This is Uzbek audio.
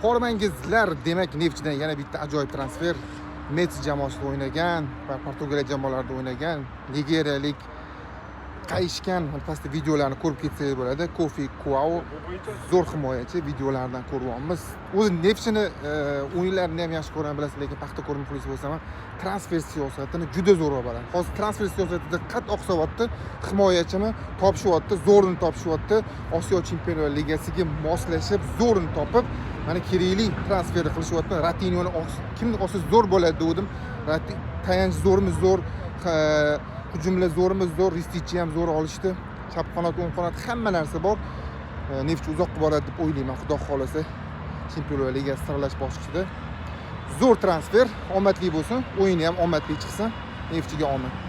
Qormangizlar, demak Neftchidan yana bitta ajoyib transfer. Messi jamoasida o'ynagan va Portugaliya jamoalarida o'ynagan nigeriyalik qayishgan pastda videolarni ko'rib ketsangiz bo'ladi. Kofi Kuao zo'r himoyachi, videolardan ko'ryapmiz. O'zi Neftchini o'yinlarini ham yaxshi ko'raman bilasiz, lekin Paxtakor muxlisi bo'lsam ham transfer siyosatini juda zo'r olaman. Hozir transfer siyosatida qat oqsayapti, himoyachini topishyapti, zo'rini topishyapti. Osiyo Chempionlar Ligasiga moslashib, zo'rini topib, mana kerakli transferni qilishyapti. Ratinyoni kimni olsa zo'r bo'ladi dedim. Tayanch zo'rmi zo'r, hujumlar zo'rimiz zo'r, Ristichni ham zo'r olishdi. Chap qanot, o'ng qanot hamma narsa bor. Neftchi uzoqqa boradi deb o'ylayman, xudo xolasa. Chempionlar Ligasi saralash bosqichida zo'r transfer, omadli bo'lsin, o'yini ham omadli chiqsin. Neftchiga omad.